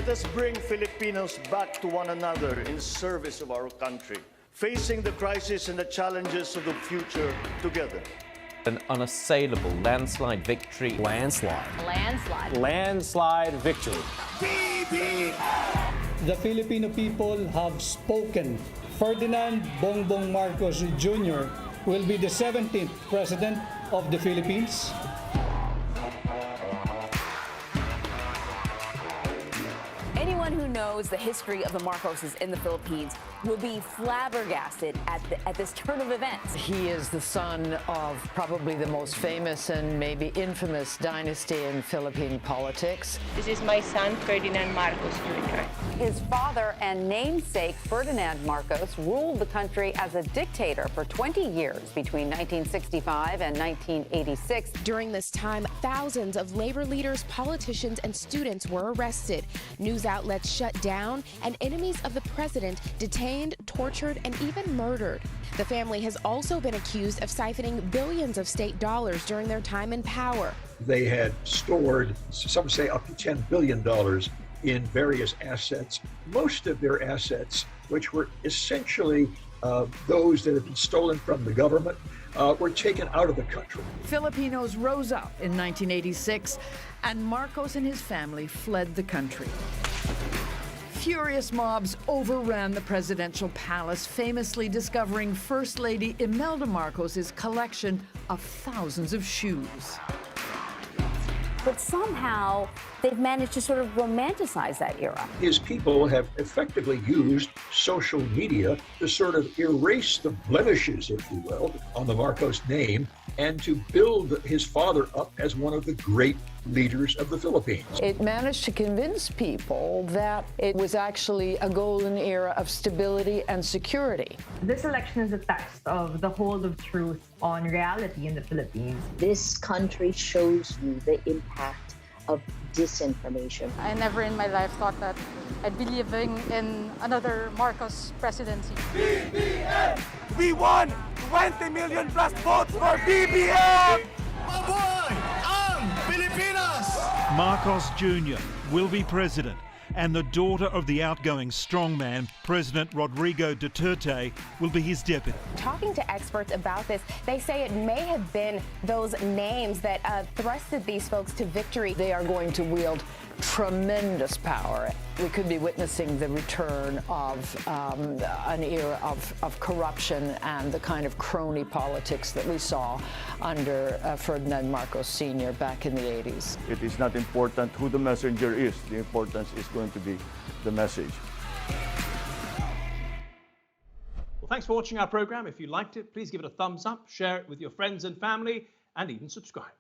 Let us bring Filipinos back to one another in service of our country, facing the crisis and the challenges of the future together. An unassailable landslide victory. Landslide. Landslide. Landslide victory. The Filipino people have spoken. Ferdinand Bongbong Marcos Jr. will be the 17th President of the Philippines. Anyone who knows the history of the Marcoses in the Philippines will be flabbergasted at this turn of events. He is the son of probably the most famous and maybe infamous dynasty in Philippine politics. This is my son, Ferdinand Marcos Jr. His father and namesake, Ferdinand Marcos, ruled the country as a dictator for 20 years between 1965 and 1986. During this time, thousands of labor leaders, politicians, and students were arrested. News outlets shut down, and enemies of the president detained, tortured, and even murdered. The family has also been accused of siphoning billions of state dollars during their time in power. They had stored, some say, up to $10 billion in various assets. Most of their assets, which were essentially those that had been stolen from the government, were taken out of the country. Filipinos rose up in 1986, and Marcos and his family fled the country. Furious mobs overran the presidential palace, famously discovering First Lady Imelda Marcos' collection of thousands of shoes. But somehow they've managed to sort of romanticize that era. His people have effectively used social media to sort of erase the blemishes, if you will, on the Marcos name and to build his father up as one of the great leaders of the Philippines. It managed to convince people that it was actually a golden era of stability and security. This election is a test of the hold of truth on reality in the Philippines. This country shows you the impact of disinformation. I never in my life thought that I'd be living in another Marcos presidency. BBM! We won 20 million plus votes for BBM! Mabuhay ang Pilipinas! Marcos Jr. will be president, and the daughter of the outgoing strongman, President Rodrigo Duterte, will be his deputy. Talking to experts about this, they say it may have been those names that thrusted these folks to victory. They are going to wield tremendous power. We could be witnessing the return of an era of corruption and the kind of crony politics that we saw under Ferdinand Marcos Sr. back in the 80s. It is not important who the messenger is. The importance is going to be the message. Well, thanks for watching our program. If you liked it, please give it a thumbs up, share it with your friends and family, and even subscribe.